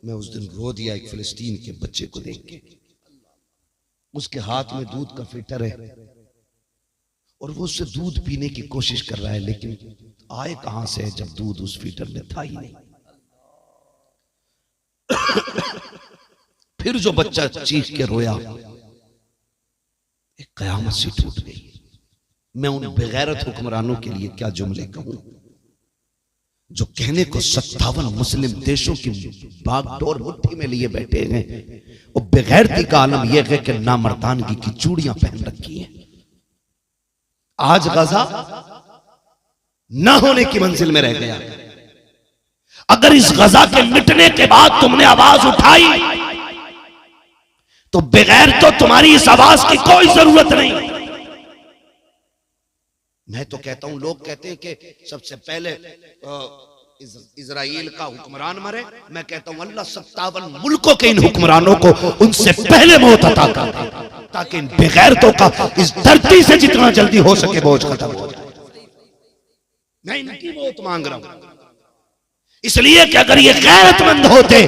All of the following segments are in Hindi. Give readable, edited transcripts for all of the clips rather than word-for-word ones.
मैं उस दिन रो दिया एक फिलिस्तीन के बच्चे को देख के। उसके हाथ में दूध का फिल्टर है और वो उससे दूध पीने की कोशिश कर रहा है, लेकिन आए कहां से जब दूध उस फिल्टर में था ही नहीं। फिर जो बच्चा चीख के रोया, एक कयामत सी टूट गई। मैं उन बेगैरत हुक्मरानों के लिए क्या जुमले कहूं जो कहने को 57 मुस्लिम देशों की बागडोर मुट्ठी में लिए बैठे हैं, और बेगैरती का आलम यह है कि नामर्दानगी की चूड़ियां पहन रखी हैं। आज गजा ना होने की मंजिल में रह गया। अगर इस गजा के मिटने के बाद तुमने आवाज उठाई तो बगैर तो तुम्हारी इस आवाज की कोई जरूरत नहीं। मैं तो कहता हूं, लोग कहते हैं कि सबसे पहले इजराइल का हुक्मरान मरे। मैं कहता हूं अल्लाह 57 मुल्कों के इन हुक्मरानों को उनसे पहले मौत अता कर दे, ताकि इन बेगैरतों का इस धरती से जितना जल्दी हो सके बोझ खत्म हो जाए। मैं इनकी मौत मांग रहा हूं इसलिए कि अगर ये गैरतमंद होते,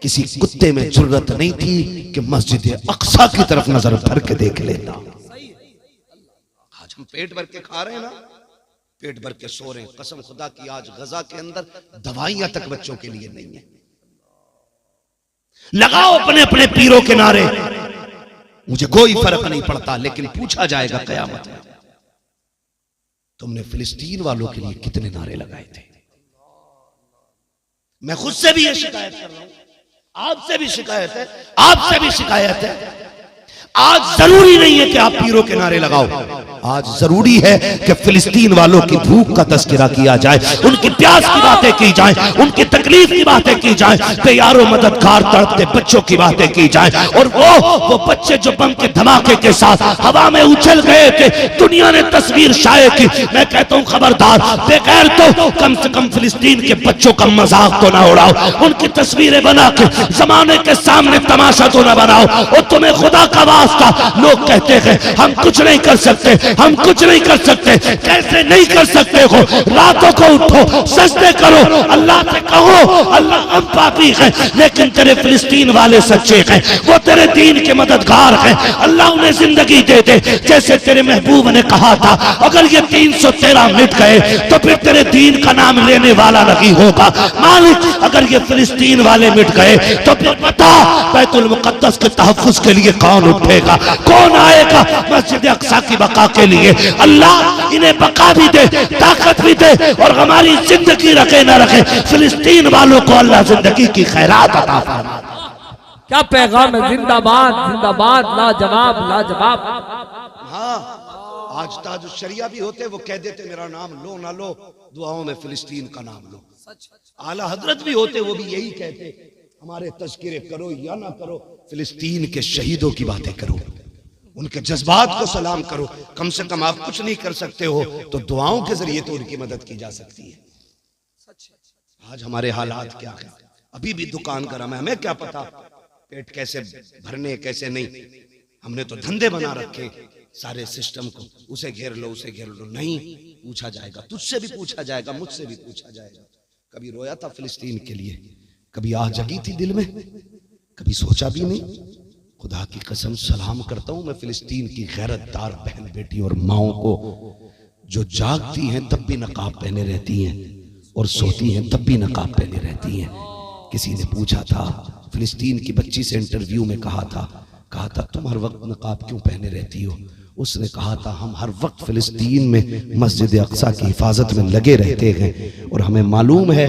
किसी कुत्ते में जुर्रत नहीं थी कि मस्जिद अक्सा की तरफ नजर भर के देख लेता। आज हम पेट भर के खा रहे हैं ना, पेट भर के सो रहे हैं। कसम खुदा की आज गजा के अंदर दवाइयां तक बच्चों के लिए नहीं है। लगाओ अपने अपने पीरों के नारे, मुझे कोई फर्क नहीं पड़ता, लेकिन पूछा जाएगा कयामत में तुमने फिलिस्तीन वालों के लिए कितने नारे लगाए थे। मैं खुद से भी ये शिकायत कर रहा हूं, आपसे भी शिकायत है, आपसे भी शिकायत है। आज जरूरी नहीं है कि आप पीरों के नारे लगाओ, आज जरूरी है कि फिलिस्तीन वालों की भूख का तस्करा किया जाए, उनकी प्यास की बातें की जाए, उनकी तकलीफ की बातें की जाए, बेयारो मददगार तड़पते बच्चों की बातें की जाए। और वो बच्चे जो बम के धमाके के साथ हवा में उछल गए थे, दुनिया ने तस्वीर शाये की। मैं कहता हूं खबरदार, बेगैर तो कम से कम फिलिस्तीन के बच्चों का मजाक तो ना उड़ाओ, उनकी तस्वीरें बना के जमाने के सामने तमाशा तो ना बनाओ। और तुम्हें खुदा का वास्ता, लोग कहते हैं हम कुछ नहीं कर सकते, हम कुछ नहीं कर सकते। कैसे नहीं कर सकते हो? रातों को उठो, सजदे करो, अल्लाह से कहो अल्लाह हम पापी हैं, लेकिन तेरे फिलिस्तीन वाले सच्चे हैं, वो तेरे दीन के मददगार हैं। अल्लाह उन्हें जिंदगी दे दे, जैसे तेरे महबूब ने कहा था अगर ये 313 मिट गए तो फिर तेरे दीन का नाम लेने वाला नहीं होगा। मालिक अगर ये फिलिस्तीन वाले मिट गए तो फिर बता बैतुल मुकद्दस के तहफ्फुज के लिए कौन उठेगा, कौन आएगा मस्जिद अक्सा की बका के लिए। अल्लाह इन्हें बका भी दे, ताकत भी दे, और हमारी जिंदगी रखे ना रखे, फिलिस्तीन वालों को अल्लाह जिंदगी की खैरात अता फरमा। क्या पैगाम है, जिंदाबाद जिंदाबाद, लाजवाब लाजवाब। हाँ, आज ताज शरिया भी होते, वो कह देते मेरा नाम लो ना लो, दुआओं में फिलिस्तीन का नाम लो। आला हजरत भी होते, वो भी यही कहते हमारे तज़किरे करो या ना करो, फिलिस्तीन के शहीदों की बातें करो, उनके जज्बात को सलाम करो। कम से कम आप कुछ नहीं कर सकते हो तो दुआओं के जरिए तो उनकी मदद की जा सकती है। आज हमारे हालात क्या है? अभी भी दुकान गरम है, हमें क्या पता पेट कैसे भरने कैसे नहीं। हमने तो धंधे बना रखे सारे सिस्टम को, उसे घेर लो उसे घेर लो। नहीं, पूछा जाएगा, तुझसे भी पूछा जाएगा, मुझसे भी पूछा जाएगा। कभी रोया था फिलिस्तीन के लिए, कभी आह जगी थी दिल में, कभी सोचा भी नहीं। खुदा की कसम सलाम करता हूं मैं फिलिस्तीन की गैरतदार बहन बेटी और माओं को, जो जागती हैं तब भी नकाब पहने रहती हैं और सोती हैं तब भी नकाब पहने रहती हैं। किसी ने पूछा था, फिलिस्तीन की बच्ची से इंटरव्यू में कहा था तुम हर वक्त नकाब क्यों पहने रहती हो? उसने कहा था हम हर वक्त फिलिस्तीन में मस्जिद अक्सा की हिफाजत में लगे रहते हैं और हमें मालूम है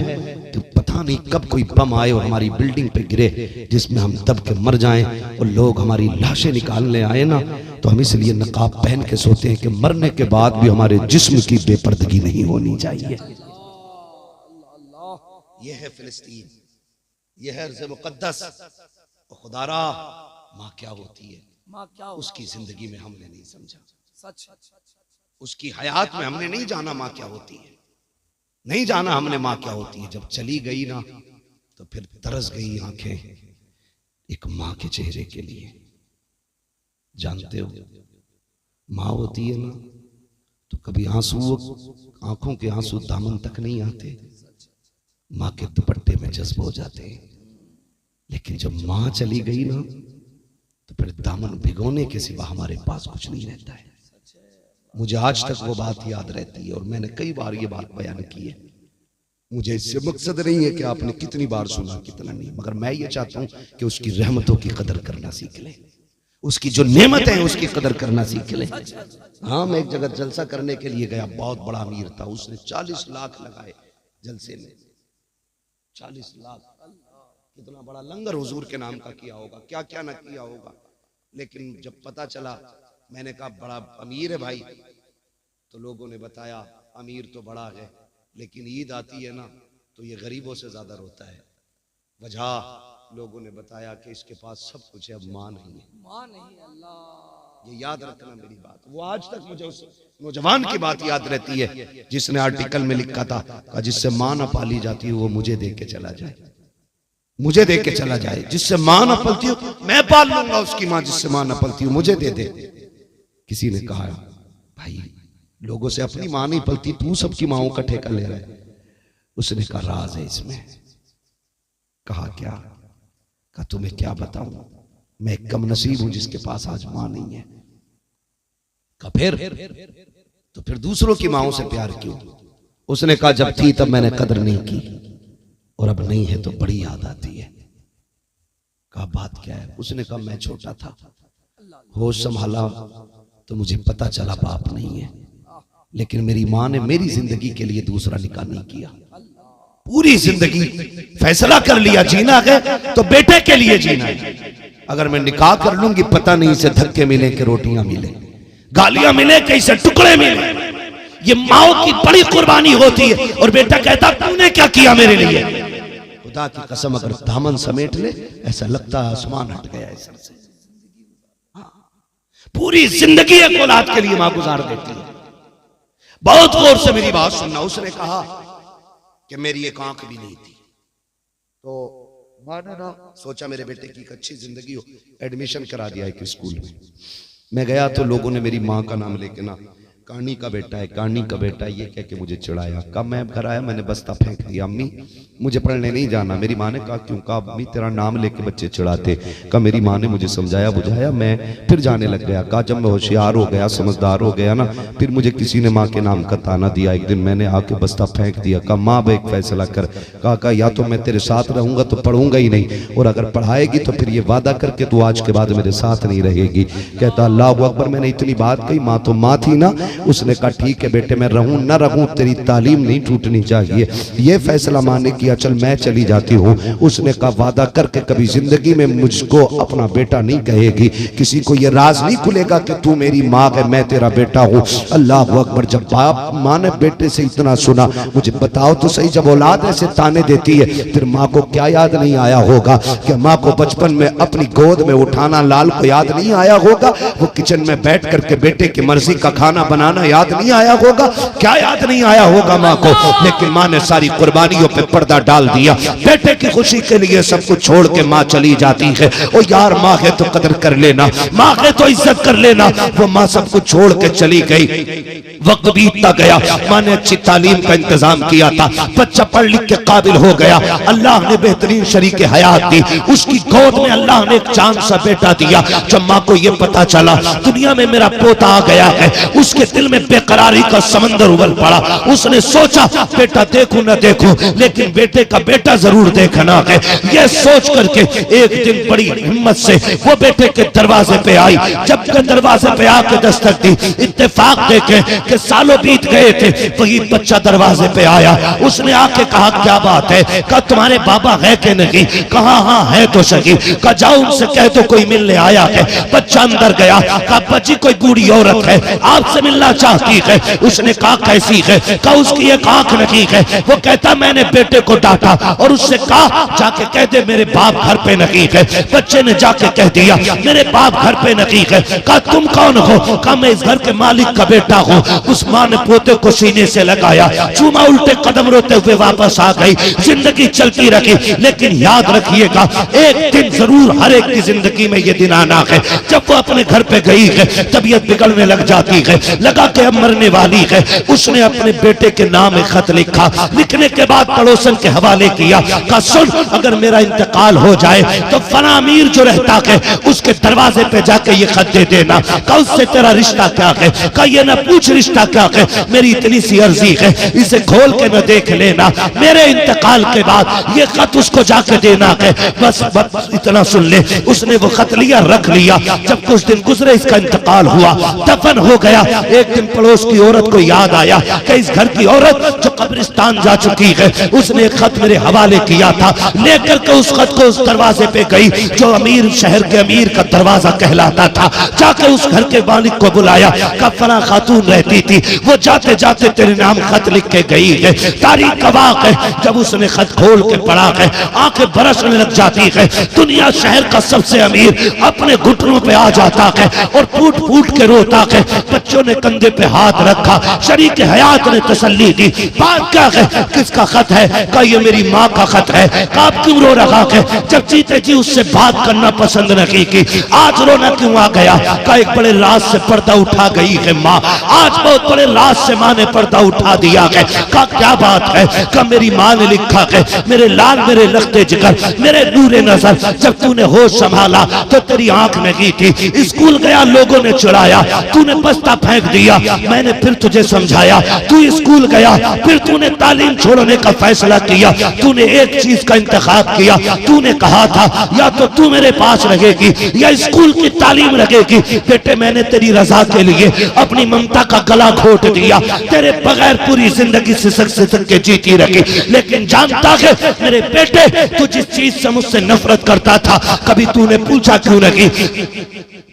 कि पता नहीं कब कोई बम आए और हमारी बिल्डिंग पे गिरे जिसमें हम दब के मर जाएं और लोग हमारी लाशें निकालने आए ना, तो हम इसलिए नकाब पहन के सोते हैं कि मरने के बाद भी हमारे जिस्म की बेपर्दगी नहीं होनी चाहिए। यह है फिलिस्तीन, यह है अर्ज़ मुक़द्दस। खुदारा माँ क्या होती है, माँ क्या उसकी जिंदगी में हमने नहीं समझा, सच उसकी हयात में हमने नहीं जाना माँ क्या होती है, नहीं जाना हमने माँ क्या होती है। जब चली गई ना तो फिर तरस गई आंखें एक माँ के चेहरे के लिए। जानते हो माँ होती है ना तो कभी आंसू, आंखों के आंसू दामन तक नहीं आते, माँ के दुपट्टे में जज्ब हो जाते हैं, लेकिन जब माँ चली गई ना तो फिर दामन भिगोने के सिवा हमारे पास कुछ नहीं रहता है। मुझे आज तक वो बात याद रहती है और मैंने कई बार ये बात बयान की है। मुझे इससे मकसद नहीं है कि आपने कितनी बार सुना कितना नहीं, मगर मैं ये चाहता हूं कि उसकी रहमतों की कदर करना सीख ले, उसकी जो नेमत है उसकी कदर करना सीख ले। हाँ, मैं एक जगह जलसा करने के लिए गया, बहुत बड़ा अमीर था, उसने 40 लाख लगाए जलसे में। 40 लाख, कितना बड़ा लंगर हुजूर के नाम का किया होगा, क्या क्या ना किया होगा। लेकिन जब पता चला, मैंने कहा बड़ा अमीर है भाई, तो लोगों ने बताया अमीर तो बड़ा है, लेकिन ईद आती है ना तो ये गरीबों से ज्यादा रोता है। वजह लोगों ने बताया कि इसके पास सब कुछ है, अब माँ नहीं है। माँ नहीं, अल्लाह, ये याद रखना मेरी बात। वो आज तक मुझे उस नौजवान की बात याद रहती है जिसने आर्टिकल में लिखा था जिससे माँ न पाली जाती है वो मुझे देख के चला जाए, मुझे देख के चला जाए। जिससे माँ न पलती हो मैं पाल लूंगा उसकी माँ, जिससे माँ न पलती हो मुझे दे दे। किसी ने कहा भाई लोगों से अपनी माँ नहीं पलती, तू सबकी माँओं का ठेका ले रहा है। उसने कहा राज है इसमें। कहा क्या? कहा तुम्हें क्या बताऊं, मैं कम नसीब हूं जिसके पास आज माँ नहीं है। कहा फिर दूसरों की माँओं से प्यार क्यों? उसने कहा जब थी तब मैंने कदर नहीं की और अब नहीं है तो बड़ी याद आती है। कहा बात क्या है? उसने कहा मैं छोटा था, होश संभाला तो मुझे पता चला बाप नहीं है, लेकिन मेरी माँ ने मेरी जिंदगी के लिए दूसरा निकाह नहीं किया। पूरी जिंदगी फैसला कर लिया जीना है तो बेटे के लिए जीना है। अगर मैं निकाह कर लूंगी पता नहीं इसे धक्के मिले कि रोटियां मिले, गालियां मिले कि इसे टुकड़े मिले। ये माँ की बड़ी कुर्बानी होती है। और बेटा कहता तूने क्या किया मेरे लिए? खुदा की कसम अगर दामन समेट ले ऐसा लगता है आसमान हट गया है सर से। पूरी जिंदगी एक औलाद के लिए मां गुजार देती है। बहुत गौर से मेरी बात सुनना। उसने कहा कि मेरी एक आंख भी नहीं थी, तो मां ने ना सोचा मेरे बेटे की एक अच्छी जिंदगी हो, एडमिशन करा दिया एक स्कूल में। मैं गया तो लोगों ने मेरी माँ का नाम लेके ना कहानी का बेटा है, कहानी का बेटा है, ये कह के मुझे चिढ़ाया। कब मैं घर आया मैंने बस्ता फेंक दिया, अम्मी मुझे पढ़ने नहीं जाना। मेरी माँ ने कहा क्यों? कहा अम्मी तेरा नाम लेके बच्चे चिढ़ाते। कहा मेरी माँ ने मुझे समझाया बुझाया, मैं फिर जाने लग गया। कहा जब मैं होशियार हो गया समझदार हो गया ना, फिर मुझे किसी ने माँ के नाम का ताना दिया। एक दिन मैंने आके बस्ता फेंक दिया। कहा माँ अब एक फैसला कर। कहा या तो मैं तेरे साथ रहूंगा तो पढ़ूंगा ही नहीं, और अगर पढ़ाएगी तो फिर ये वादा करके तू आज के बाद मेरे साथ नहीं रहेगी। कहता अल्लाह अकबर, मैंने इतनी बात कही, माँ तो माँ थी ना। उसने कहा ठीक है बेटे मैं रहूं न रहूं तेरी तालीम नहीं टूटनी चाहिए। ये फैसला माँ ने किया, चल मैं चली जाती हूँ। उसने कहा वादा करके कभी जिंदगी में मुझको अपना बेटा नहीं कहेगी, किसी को ये राज नहीं खुलेगा कि तू मेरी माँ है मैं तेरा बेटा हूँ। अल्लाह अकबर। जब बाप माँ ने बेटे से इतना सुना, मुझे बताओ तो सही, जब औलाद ऐसे ताने देती है फिर माँ को क्या याद नहीं आया होगा कि माँ को बचपन में अपनी गोद में उठाना लाल को याद नहीं आया होगा? वो किचन में बैठ करके बेटे की मर्जी का खाना बनाना याद नहीं आया होगा? क्या याद नहीं आया होगा माँ को? लेकिन माँ ने सारी कुर्बानियों पे पर्दा डाल दिया। बेटे की खुशी के लिए सब कुछ छोड़ के माँ चली जाती है। ओ यार माँ है तो कदर कर लेना, माँ है तो इज्जत कर लेना। वो माँ सब कुछ छोड़ के चली गई। वक्त बीतता गया, माँ ने अच्छी तालीम का इंतजाम किया था, बच्चा पढ़ लिख के काबिल हो गया। अल्लाह ने बेहतरीन शरीक हयात दी, उसकी गोद में अल्लाह ने एक चांद सा बेटा दिया। जब माँ को यह पता चला दुनिया में मेरा पोता आ गया है, उसके दिल में बेकरारी का समंदर उबल पड़ा। उसने सोचा बेटा देखूं न देखूं लेकिन बेटे का बेटा जरूर देखना है। यह सोच करके एक दिन बड़ी हिम्मत से वो बेटे के दरवाजे पे आई। जब दरवाजे पे आके दस्तक दी, इत्तेफाक देखे कि सालों बीत गए थे, वही बच्चा दरवाजे पे आया। उसने आके कहा क्या बात है? कहा तुम्हारे बाबा है कि नहीं? कहा हाँ है तो सही। कहा जाओ उनसे कह दो कोई मिलने आया है। बच्चा अंदर गया, कहा बच्ची कोई बूढ़ी औरत है आपसे मिलना चाहती है। उसने कहा कैसी है? कहा उसकी एक आंख नहीं है। वो कहता मैंने बेटे को डांटा और उससे कहा जाके कह दे मेरे बाप घर पे नहीं है। बच्चे ने जाके कह दिया मेरे बाप घर पे नहीं है। कहा तुम कौन हो? कहा मैं इस घर के मालिक का बेटा हूँ। उस माँ ने पोते को सीने से लगाया, चूमा, उल्टे कदम रोते हुए वापस आ गई। जिंदगी चलती रही, लेकिन याद रखिएगा एक दिन जरूर हर एक की जिंदगी में ये दिन आना है जब वो अपने घर पे गई है, तबीयत बिगड़ने लग जाती है, लगा कि अब मरने वाली है, उसने अपने बेटे के नाम एक खत लिखा। लिखने के बाद पड़ोसन के हवाले किया, कहा सुन अगर मेरा इंतकाल हो जाए तो फला अमीर जो रहता है उसके दरवाजे पे जाके ये खत दे देना। कहा उससे तेरा रिश्ता क्या है? कहा ये ना पूछ रिश्ता क्या है, मेरी इतनी सी अर्जी है, इसे खोल के न देख लेना, मेरे इंतकाल के बाद ये खत उसको जाके देना है, बस इतना सुन ले। उसने वो खत लिया, रख लिया। जब कुछ दिन गुजरे, इसका इंतकाल हुआ, दफन हो गया। एक दिन पड़ोस की औरत को याद आया कि इस घर की औरत जो कब्रिस्तान जा चुकी है, उसने एक खत मेरे हवाले किया था। लेकर के उस खत को उस दरवाजे पे गई जो अमीर, शहर के अमीर का दरवाजा कहलाता था। जाकर उस घर के मालिक को बुलाया, का फला खातून रहती थी, वो जाते जाते तेरे नाम खत लिख के गई है, तारीख गवाह है। जब उसने खत खोल के पढ़ा है, आंखें बरसने लग जाती है। दुनिया शहर का सबसे अमीर अपने घुटनों पे आ जाता है और फूट फूट के रोता है। बच्चों ने कंधे पे हाथ रखा, शरीक हयात ने तसल्ली दी। बात क्या है? किसका खत है? कहा ये मेरी माँ का खत है। कहा आप क्यों रो रहा है? जब जीते जी उससे बात करना पसंद नहीं की, आज रोना क्यों आ गया? कहा एक बड़े राज से पर्दा उठा गई है माँ, आज बहुत बड़े राज से माँ ने पर्दा उठा दिया है। कहा क्या बात है? कहा मेरी माँ ने लिखा है, मेरे लाल, मेरे लखते जिगर, मेरे नूरे नजर, जब तूने होश संभाला तो तेरी आंख में की थी। स्कूल गया, लोगों ने चुराया, तूने बस्ता फेंक दिया, मैंने फिर तुझे समझाया। तू स्कूल गया, फिर तूने तालीम छोड़ने का फैसला किया। तूने एक चीज का इंतखाब किया, तूने कहा था या तो तू मेरे पास रहेगी या स्कूल की तालीम रहेगी। बेटे मैंने तेरी रजा के लिए अपनी ममता का गला घोट दिया, तेरे बगैर पूरी जिंदगी सिसक सिसक के जीती रही। लेकिन जानता है मेरे बेटे, तू जिस चीज से मुझसे नफरत करता था, कभी तूने पूछा क्यों नहीं?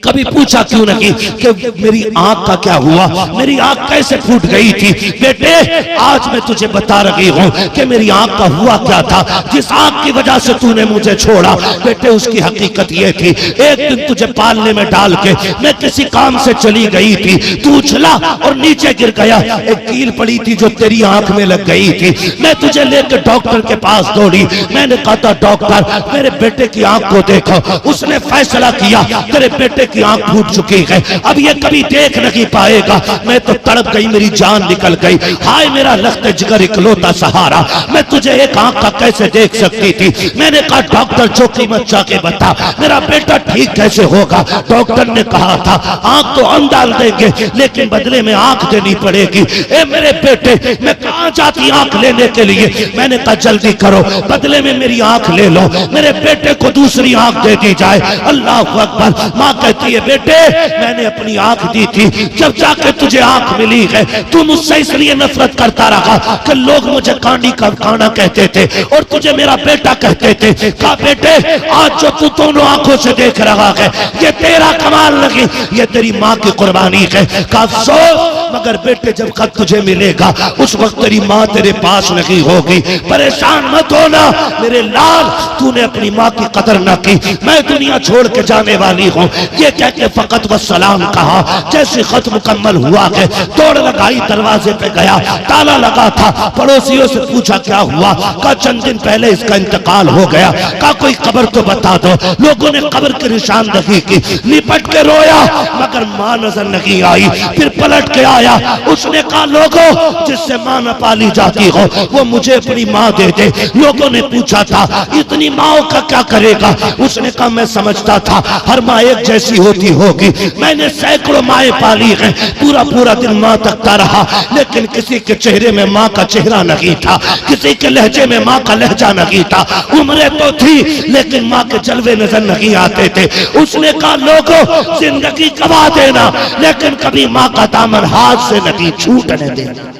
कभी पूछा क्यों नहीं कि मेरी आंख का क्या हुआ, मेरी आंख कैसे फूट गई थी? बेटे आज मैं तुझे बता रही हूँ कि मेरी आंख का हुआ क्या था, जिस आंख की वजह से तूने मुझे छोड़ा। बेटे उसकी हकीकत ये थी, एक दिन तुझे पालने में डाल के मैं किसी काम से चली गई थी, तू उछला और नीचे गिर गया, एक कील पड़ी थी जो तेरी आंख में लग गई थी। मैं तुझे लेकर डॉक्टर के पास दौड़ी, मैंने कहा था डॉक्टर मेरे बेटे की आंख को देखो। उसने फैसला किया तेरे बेटे की आंख फूट चुकी है, अब ये कभी देख नहीं पाएगा। मैं तो तड़प गई, मेरी जान निकल गई। हाय मेरा लखते जिगर इकलौता सहारा, मैं तुझे एक आंख का कैसे देख सकती थी? मैंने कहा डॉक्टर जो कीमत चाहे बता, मेरा बेटा ठीक कैसे होगा? डॉक्टर ने कहा था आंख तो हम डाल देंगे लेकिन बदले में आंख देनी पड़ेगी। ए मेरे बेटे मैं कहां जाती आंख लेने के लिए? मैंने कहा जल्दी करो, बदले में मेरी आंख ले लो, मेरे बेटे को दूसरी आंख दे दी जाए। अल्लाह अकबर। माँ कहती है बेटे मैंने अपनी आंख दी थी, जब जाके तुझे आंख मिली है तू मुझसे इसलिए नफरत करता रहा कि लोग मुझे कांडी का काना कहते थे और तुझे मेरा बेटा कहते थे। कहा बेटे आज जो तू दोनों आंखों से देख रहा है ये तेरा कमाल नहीं, ये तेरी माँ की कुर्बानी है। कहा अफसोस मगर बेटे जब खत तुझे मिलेगा उस वक्त तेरी माँ तेरे पास नहीं होगी। परेशान मत होना मेरे लाल, तूने अपनी माँ की कदर न की, मैं दुनिया छोड़ के जाने वाली हूँ। ये कह के फकत व सलाम कहा। जैसे खत मुकम्मल हुआ है दौड़ लगाई, दरवाजे पे गया, ताला लगा था। पड़ोसियों से पूछा क्या हुआ? कहा चंद दिन पहले इसका इंतकाल हो गया। कहा कोई कब्र तो बता दो। लोगों ने कब्र की निशानदही की, लिपट के रोया मगर माँ नजर नहीं आई। फिर पलट के आया, उसने कहा लोगों जिससे माँ न पाली जाती हो वो मुझे अपनी माँ दे दे। लोगों ने पूछा था इतनी माँ का क्या करेगा? उसने कहा मैं समझता था हर माँ एक जैसी होती होगी, मैंने सैकड़ों माएँ पाली हैं, पूरा पूरा दिन माँ तकता रहा लेकिन किसी के चेहरे में माँ का चेहरा नहीं था, किसी के लहजे में माँ का लहजा नहीं था। उम्रें तो थी लेकिन माँ के जलवे नजर नहीं आते थे। उसने कहा लोगों जिंदगी गवा देना लेकिन कभी माँ का दामन हाथ से नहीं छूटने देना।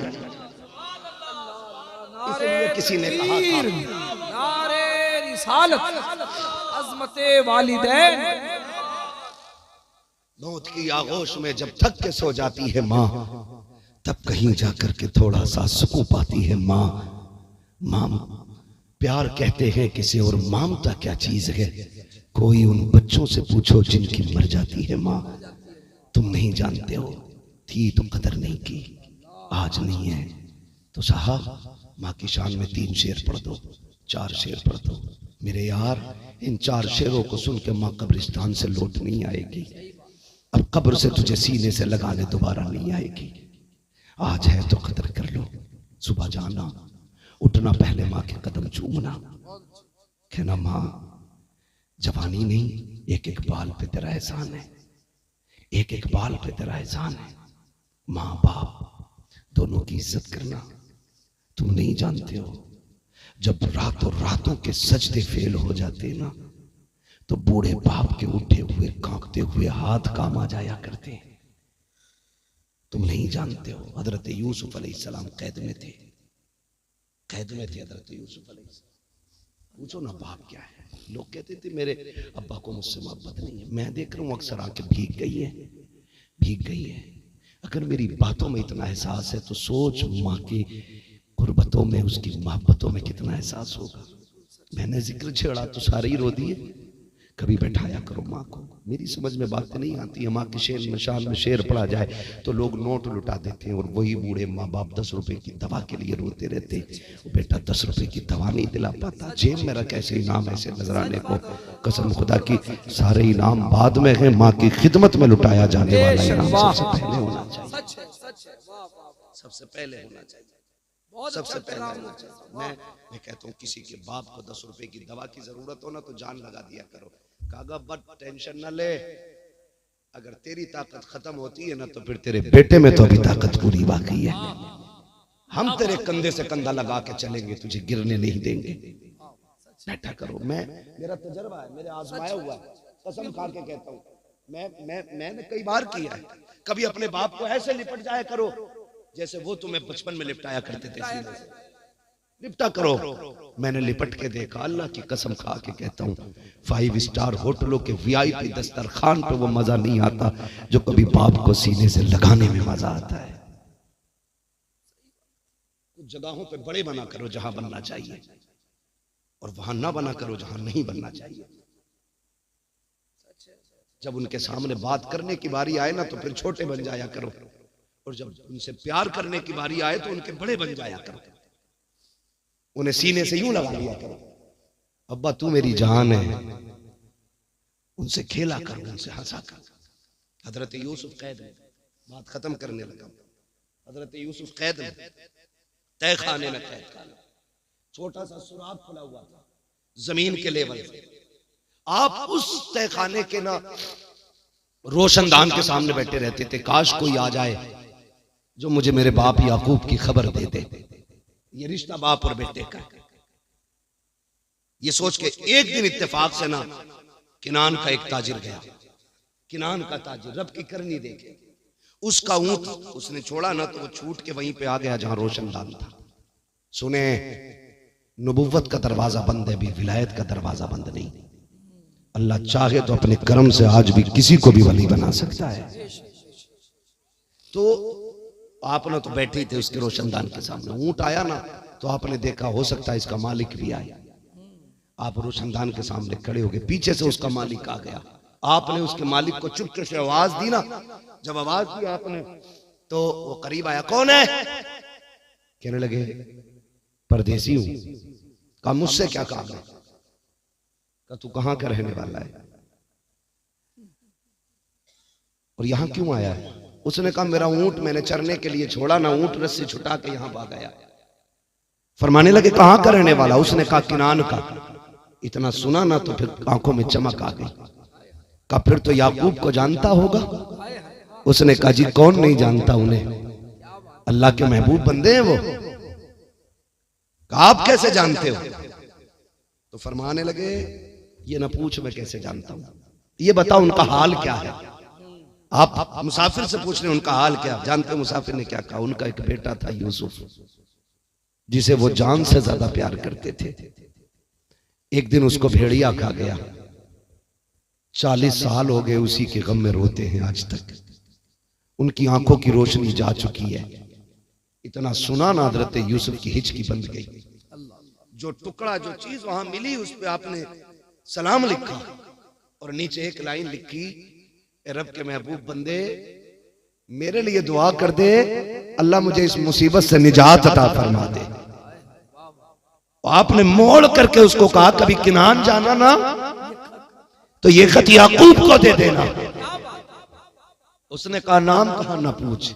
इसलिए किसी ने कहा था नारे रिसालत अज़मते वालिदैन। मौत की आगोश में जब थक के सो जाती है माँ, तब कहीं जाकर के थोड़ा सा सुकून पाती है माँ। माँ प्यार कहते हैं किसे और ममता क्या चीज है? कोई उन बच्चों से पूछो जिनकी मर जाती है माँ, तुम नहीं जानते हो, थी तो कदर नहीं की, आज नहीं है तो साहब माँ की शान में 3 शेर पढ़ दो, 4 शेर पढ़ दो मेरे यार। इन 4 शेरों को सुन के माँ कब्रिस्तान से लौट नहीं आएगी। अब कब्र से तुझे सीने से लगाने दोबारा नहीं आएगी। आज है तो कदर कर लो। सुबह जाना, उठना, पहले माँ के कदम चूमना, कहना माँ जवानी नहीं, एक एक बाल पे तेरा एहसान है, एक एक बाल पे तेरा एहसान है। माँ बाप दोनों की इज्जत करना। तुम नहीं जानते हो, जब रातों रातों के सजदे फेल हो जाते ना, तो बूढ़े बाप के उठे हुए कांपते हुए हाथ काम आ जाया करते हैं। तुम नहीं जानते हो, हजरत यूसुफ अलैहिस्सलाम कैद में थे, कैद में थे हजरत यूसुफ अलैहिस्सलाम। पूछो ना बाप क्या है। लोग कहते थे मेरे अब्बा को मुझसे मोहब्बत नहीं है। मैं देख रहा हूं अक्सर आके भीग गई है, भीग गई है। अगर मेरी बातों में इतना एहसास है तो सोच माँ की गुर्बतों में, उसकी मोहब्बतों में कितना एहसास होगा। मैंने जिक्र छेड़ा तो सारे ही रो दिए। कभी बैठाया करो माँ को। मेरी समझ में बातें नहीं आती है। माँ की शेर में शान में शेर पड़ा जाए तो लोग नोट लुटा देते हैं, और वही बूढ़े माँ बाप 10 रुपए की दवा के लिए रोते रहते। वो बेटा 10 रुपए की दवा नहीं दिला पाता, जेब में रख ऐसे इनाम ऐसे नजराने को। कसम खुदा की सारे इनाम बाद में है, माँ की खिदमत में लुटाया जाने वाला इनाम सबसे पहले होना चाहिए, सबसे पहले होना चाहिए, सबसे पहले होना चाहिए। मैं कहता हूँ किसी के बाप को 10 रुपए की दवा की जरूरत हो ना तो जान लगा दिया करो। कागा बट टेंशन ना ले, अगर तेरी ताकत खत्म होती है ना तो फिर तेरे बेटे में तो अभी ताकत पूरी बाकी है। हम तेरे कंधे से कंधा लगा के चलेंगे, तुझे गिरने नहीं देंगे। बैठा करो। मेरा तजर्बा है, मेरे आजमाया हुआ है, कसम खा के कहता हूँ। मैंने कई बार किया है। कभी अपने बाप को ऐसे लिपट जाया करो जैसे वो तुम्हें बचपन में लिपटाया करते थे, सीने से लिपटा करो। मैंने लिपट के देखा, अल्लाह की कसम खा के कहता हूँ, 5 स्टार होटलों के VIP दस्तरखान पे वो मजा नहीं आता जो कभी बाप को सीने से लगाने में मजा आता है। कुछ जगहों पे बड़े बना करो जहां बनना चाहिए, और वहां ना बना करो जहां नहीं बनना चाहिए। जब उनके सामने बात करने की बारी आए ना तो फिर छोटे बन जाया करो, और जब उनसे प्यार करने की बारी आए तो उनके बड़े बन जाया करो। उन्हें सीने से यूं लगा लिया करो, अब्बा तू मेरी जान है। उनसे खेला करो, उनसे हंसा कर। हजरत यूसुफ कैद में, बात खत्म करने लगा। हजरत यूसुफ कैद में, तय खाने में कैद खाना, छोटा सा सुराख खुला हुआ था जमीन के लेवल से। आप उस तय खाने के ना रोशनदान के सामने बैठे रहते थे। काश कोई आ जाए जो मुझे मेरे बाप याकूब की खबर दे दे। ये रिश्ता बाप और बेटे का। ये सोच के एक दिन इत्तेफाक से ना किनान का एक ताजिर गया, किनान का ताजिर, रब की करनी देखे। उसका ऊंट उसने छोड़ा ना तो वो छूट के वहीं पे आ गया जहां रोशनदान था। सुने, नबुव्वत का दरवाजा बंद है, भी विलायत का दरवाजा बंद नहीं। अल्लाह चाहे तो अपने कर्म से आज भी किसी को भी वली बना सकता है। तो आप ना तो बैठे ही थे उसके रोशनदान के सामने। ऊंट आया ना तो आपने देखा हो सकता है इसका मालिक भी आए। आप रोशनदान के सामने खड़े हो गए, पीछे से उसका मालिक आ गया। आपने उसके मालिक को चुपके से आवाज दी ना। जब आवाज दी आपने तो वो करीब आया, कौन है? कहने लगे परदेसी हूं। कहा मुझसे क्या काम है? कहा तू कहां का रहने वाला है और यहां क्यों आया है? उसने कहा मेरा ऊंट मैंने चरने के लिए छोड़ा ना, ऊंट रस्सी छुटा के यहां भाग गया। फरमाने लगे कहां का रहने वाला? उसने कहा किनान का। इतना सुना ना तो फिर आंखों में चमक आ गई। कहा फिर तो याकूब को जानता होगा। उसने कहा जी कौन नहीं जानता उन्हें, अल्लाह के महबूब बंदे हैं वो। कहा आप कैसे जानते हो? तो फरमाने लगे ये ना पूछ मैं कैसे जानता हूं, ये बताओ उनका हाल क्या है। आप मुसाफिर से पूछ रहे हैं उनका हाल क्या? जानते मुसाफिर ने क्या कहा? उनका एक बेटा था यूसुफ, जिसे वो जान से ज्यादा प्यार करते थे। एक दिन उसको भेड़िया खा गया। 40 साल हो गए उसी के गम में रोते हैं आज तक। उनकी आंखों की रोशनी जा चुकी है। इतना सुना ना हजरत यूसुफ की हिचकी बंद गई। जो टुकड़ा जो चीज वहां मिली उस पे आपने सलाम लिखा और नीचे एक लाइन लिखी, रब के महबूब बंदे मेरे लिए दुआ कर दे, अल्लाह मुझे इस मुसीबत से निजात अता फरमा दे। आपने मोड़ करके उसको कहा कभी किनान जाना ना तो ये खत याकूब को दे देना। उसने कहा नाम कहा ना पूछ,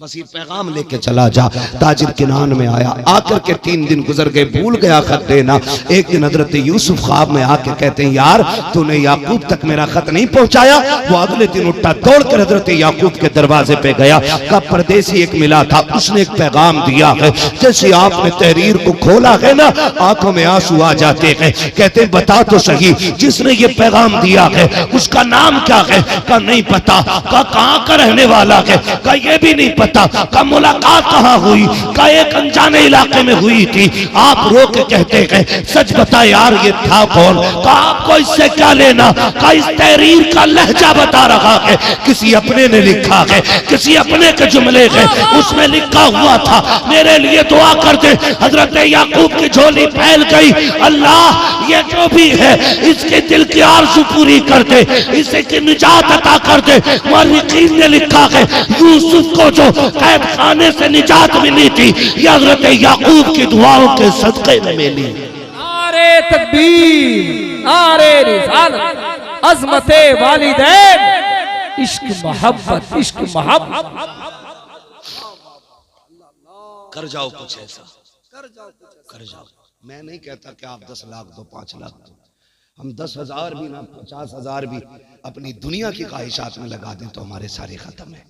बस ये पैगाम लेके चला जा। ताजिर किनान में आया, आकर के 3 दिन गुजर गए, भूल गया खत देना। एक दिन हजरत यूसुफ ख्वाब में आके कहते हैं यार तूने याकूब तक मेरा खत नहीं पहुंचाया। वो अगले दिन उठा, दौड़कर हजरत याकूब के दरवाजे पे गया। का परदेसी एक मिला था, उसने एक पैगाम दिया है। जैसे आपने तहरीर को खोला है ना, आंखों में आंसू आ जाते हैं। कहते बता तो सही जिसने ये पैगाम दिया है उसका नाम क्या है? का नहीं पता। का कहां का रहने वाला है? का ये भी नहीं पता। का मुलाकात कहां हुई? का एक अनजाने इलाके में हुई थी। आप रो के कहते हैं सच बता यार ये था कौन? का आपको इससे क्या लेना? का इस तहरीर का लहजा बता रहा है, किसी अपने ने लिखा है, किसी अपने के जुमले है, उसमें लिखा हुआ था मेरे लिए दुआ कर दे। हजरत याकूब की झोली फैल गई। अल्लाह ये जो भी है इसके दिल की आरज़ू पूरी कर दे, इसे की निजात अता कर दे। मुअर्रिखीन ने लिखा है यूसुफ को जो कैद खाने से निजात मिली थी ये हजरत याकूब की दुआओं के सदक़े में मिली। नारे तकबीर, नारे रिसालत, अज़मते वालिदैन, इश्क मोहब्बत, इश्क मोहब्बत। कर जाओ कुछ ऐसा, कर जाओ। मैं नहीं कहता कि आप 10 लाख दो, 5 लाख दो। हम 10,000 भी ना 50,000 भी अपनी दुनिया की ख्वाहिशात में लगा दें तो हमारे सारे खत्म है।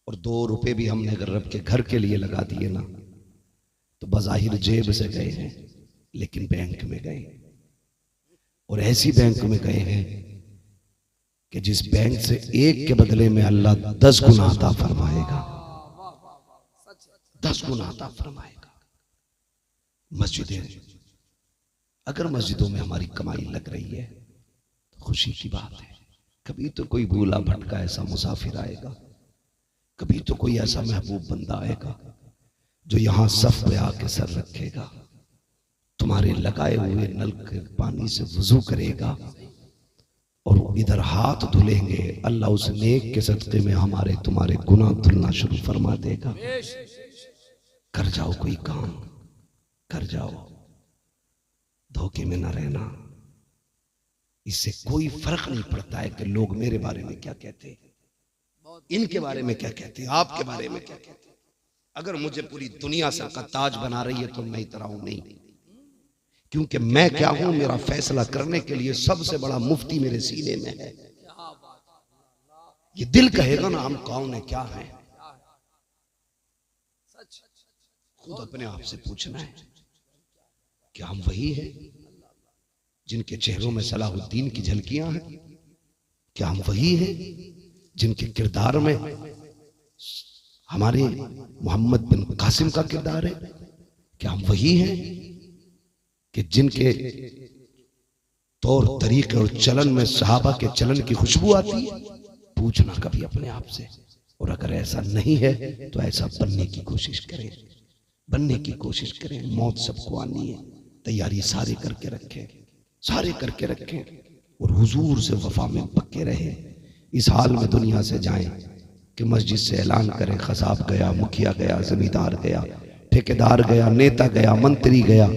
और 2 रुपए भी हमने अगर रब के घर के लिए लगा दिए ना तो बज़ाहिर जेब से गए हैं लेकिन बैंक में गए, और ऐसी बैंक में गए हैं कि जिस बैंक से 1 के बदले में अल्लाह 10 गुना अता फरमाएगा, 10 गुना अता फरमाएगा। मस्जिदें, अगर मस्जिदों में हमारी कमाई लग रही है तो खुशी की बात है। कभी तो कोई भूला भटका ऐसा मुसाफिर आएगा, कभी तो कोई ऐसा महबूब बंदा आएगा जो यहां सफ पे आके सर रखेगा, तुम्हारे लगाए हुए नल के पानी से वुजू करेगा और इधर हाथ धुलेंगे। अल्लाह उस नेक के सदक़े में हमारे तुम्हारे गुनाह धुलना शुरू फरमा देगा। कर जाओ कोई काम, कर जाओ, धोखे में ना रहना। इससे कोई फर्क नहीं पड़ता है कि लोग मेरे बारे में क्या कहते हैं, इनके बारे में क्या कहते हैं, आपके बारे में क्या कहते हैं। अगर मुझे पूरी दुनिया सर का ताज बना रही है तो मैं इतना हूं नहीं, क्योंकि मैं क्या हूं मेरा फैसला करने के लिए सबसे बड़ा मुफ्ती मेरे सीने में है। ये दिल कहेगा ना हम कौन है, क्या है। खुद अपने आप से पूछना है कि हम वही हैं जिनके चेहरों में सलाहुद्दीन की झलकियां हैं? क्या हम वही हैं जिनके किरदार में हमारे मोहम्मद बिन कासिम का किरदार है? क्या हम वही हैं कि जिनके तौर तरीके और चलन में सहाबा के चलन की खुशबू आती है? पूछना कभी अपने आप से। और अगर ऐसा नहीं है तो ऐसा बनने की कोशिश करें, बनने की कोशिश करें। मौत सबको आनी है, तैयारी सारे करके रखें, सारे करके रखें और हुजूर से वफा में पक्के रहे। इस हाल में दुनिया से जाएं कि मस्जिद से ऐलान करें खसाब गया, मुखिया गया, जमींदार गया, ठेकेदार गया, नेता गया, मंत्री गया,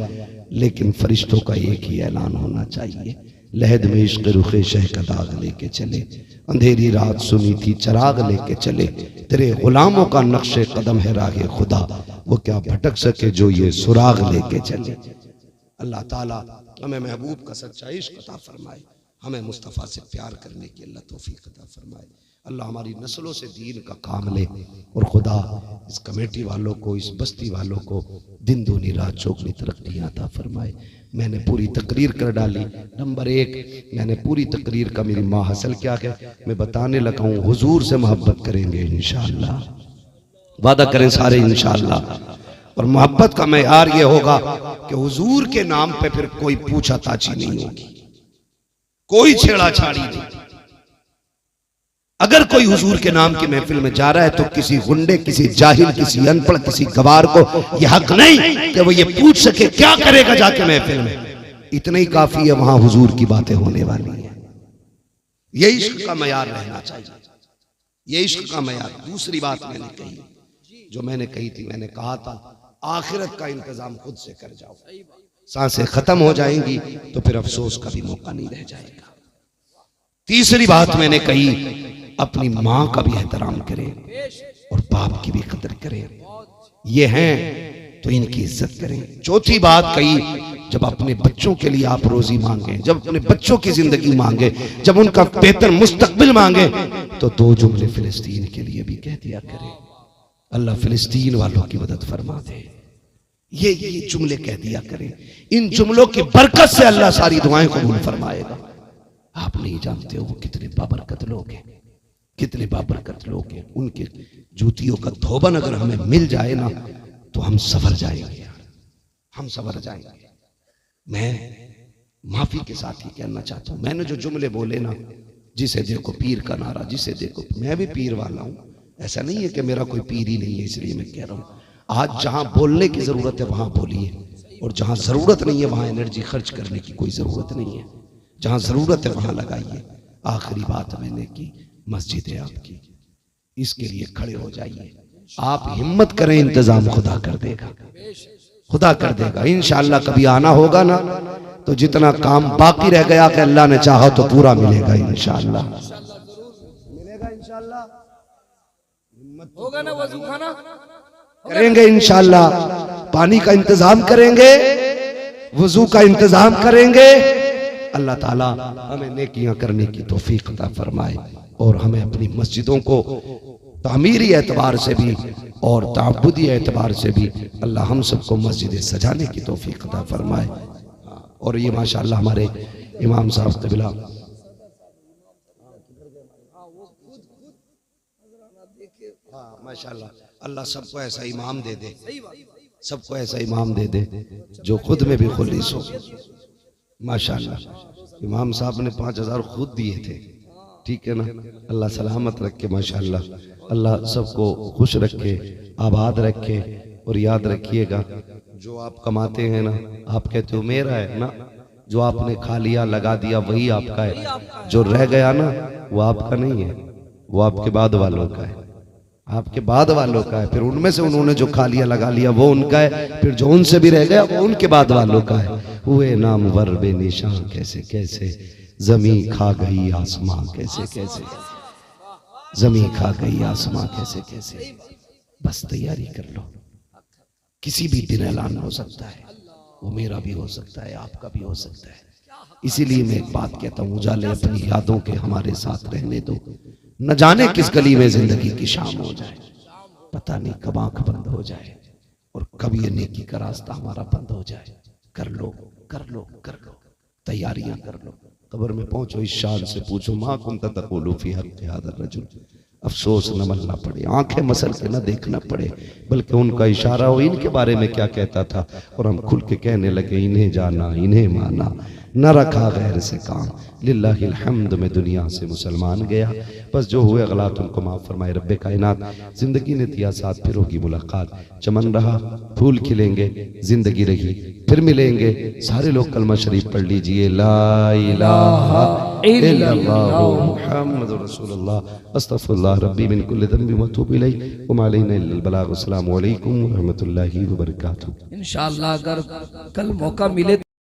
लेकिन फरिश्तों का एक ही ऐलान होना चाहिए, लहद में इश्क रुखे शह का दाग लेके चले, अंधेरी रात सुनी थी चराग लेके चले, तेरे गुलामों का नक्शे कदम है राहे खुदा, वो क्या भटक सके जो ये सुराग लेके चले। अल्लाह ताला हमें महबूब का सच्चा इश्क अता फरमाए, हमें मुस्तफ़ा से प्यार करने की अल्लाह तौफीक अता फरमाए। अल्लाह हमारी नस्लों से दीन का काम ले और खुदा इस कमेटी वालों को, इस बस्ती वालों को दिन दूनी रात चौगनी तरक्की अता फरमाए। मैंने पूरी तकरीर कर डाली। नंबर 1 मैंने पूरी तकरीर का मेरी माँ हासिल क्या है मैं बताने लगा हूँ। हुजूर से मोहब्बत करेंगे इंशाअल्लाह, वादा करें सारे इंशाअल्लाह। और मोहब्बत का मेयार ये होगा कि हुजूर के नाम पे फिर कोई पूछा ताची नहीं होगी, कोई छेड़ा छाड़ी नहीं। अगर कोई हुजूर के नाम की महफिल में जा रहा है तो किसी गुंडे, किसी जाहिल, किसी अनपढ़, किसी गवार को यह हक नहीं कि वो ये पूछ सके क्या करेगा जाके महफिल में। इतना ही काफी है, वहां हुजूर की बातें होने वाली है। ये इश्क का मयार रहना चाहिए, ये इश्क का मयार। दूसरी बात मैंने कही, जो मैंने कही थी, मैंने कहा था आखिरत का इंतजाम खुद से कर जाओ। सांसें खत्म हो जाएंगी तो फिर अफसोस का भी मौका नहीं रह जाएगा। तीसरी बात मैंने कही, अपनी माँ का भी एहतराम करें और बाप की भी कदर करें। ये हैं तो इनकी इज्जत करें। चौथी बात कही, जब अपने बच्चों के लिए आप रोजी मांगे, जब अपने बच्चों की जिंदगी मांगे, जब उनका बेहतर मुस्तकबिल मांगे, तो दो जुमले फिलिस्तीन के लिए भी कह दिया करें। अल्लाह फिलिस्तीन वालों की मदद फरमा दे। ये जुमले कह दिया करें। इन जुमलों की बरकत से अल्लाह सारी दुआएं कबूल फरमाएगा। आप नहीं जानते हो वो कितने बाबरकत लोग हैं, कितने बाबरकत लोग हैं। उनके जूतियों का धोबन अगर हमें मिल जाए ना तो हम सवर जाएंगे, हम सवर जाएंगे। मैं माफी के साथ ही कहना चाहता हूं, मैंने जो जुमले बोले ना, जिसे देखो पीर का नारा, जिसे देखो, मैं भी पीर वाला हूं। ऐसा नहीं है कि मेरा कोई पीर ही नहीं है इसलिए मैं कह रहा हूं। आज जहां बोलने की जरूरत है वहां बोलिए, और जहां जरूरत नहीं है वहां एनर्जी खर्च करने की कोई जरूरत नहीं है। जहां जरूरत है वहां लगाइए। आखिरी बात मैंने की, मस्जिद है आपकी, इसके लिए खड़े हो जाइए। आप हिम्मत करें, इंतजाम खुदा कर देगा, खुदा कर देगा इंशाअल्लाह। कभी आना होगा ना तो जितना काम बाकी रह गया कि अल्लाह ने चाहा तो पूरा मिलेगा इंशाअल्लाह, मिलेगा इंशाअल्लाह। होगा ना वजू खाना करेंगे इंशाअल्लाह, पानी का इंतजाम करेंगे, वजू का इंतजाम करेंगे। अल्लाह ताला हमें नेकियां करने की तौफीक अता फरमाए और हमें अपनी मस्जिदों को तामीरी एतबार से भी और ताबुदी एतबार से भी अल्लाह हम सबको मस्जिदें सजाने की तौफीक अता फरमाए। और ये माशाअल्लाह हमारे इमाम साहब क़िबला, माशाअल्लाह, अल्लाह सबको ऐसा इमाम दे दे, सबको ऐसा इमाम दे दे जो खुद में भी खुलीस हो। माशाअल्लाह इमाम साहब ने 5000 खुद दिए थे, ठीक है ना। अल्लाह सलामत रखे माशाअल्लाह, अल्लाह सबको खुश रखे, आबाद रखे। और याद रखिएगा, जो आप कमाते हैं ना, आप कहते हो मेरा है ना, जो आपने खा लिया लगा दिया वही आपका है। जो रह गया ना वो आपका नहीं है, वो आपके बाद वालों का है, आपके बाद वालों का है। फिर उनमें से उन्होंने जो खा लिया लगा लिया वो उनका है, फिर जो उनसे भी रह गया वो उनके बाद वालों का है। हुए नामवर बेनिशान कैसे कैसे, जमी खा गई आसमां कैसे कैसे, जमी खा गई आसमां कैसे कैसे। बस तैयारी कर लो, किसी भी दिन ऐलान हो सकता है, वो मेरा भी हो सकता है, आपका भी हो सकता है। इसीलिए मैं एक बात कहता हूँ, उजाले अपनी यादों के हमारे साथ रहने दो। न जाने किस गली में जिंदगी की शाम हो जाए, पता नहीं कब आंख बंद हो जाए और कब ये नेकी का रास्ता हमारा बंद हो जाए। कर लो कर लो कर लो, तैयारियां कर लो। कब्र में पहुंचो, इस शान से पूछो, माँ कुंता तक़ूलु फी हक़्क़ि हाज़ा रजुल। अफसोस न मलना पड़े, आंखें मसल के न देखना पड़े, बल्कि उनका इशारा हो इनके बारे में क्या कहता था और हम खुल के कहने लगे, इन्हें जाना इन्हें माना, न रखा गैर से काम। लिल्लाहिल हम्द में दुनिया से मुसलमान गया। बस जो हुए गलत उनको माफ़ फरमाए रब्बे कायनात। जिंदगी ने दिया साथ, फिर होगी मुलाकात। चमन रहा फूल खिलेंगे, जिंदगी रही फिर मिलेंगे। सारे लोग कलमा शरीफ पढ़ लीजिए, ला इलाहा इल्लल्लाह मुहम्मदुर रसूलुल्लाह अस्तगफिरुल्लाह रब्बी मिन कुल्लि ज़ंबि व अतूबु इलैहि व मा अलैना इल्लल बलाग। अस्सलामु अलैकुम व रहमतुल्लाहि व बरकातुहू। इंशाअल्लाह अगर कल मौका मिले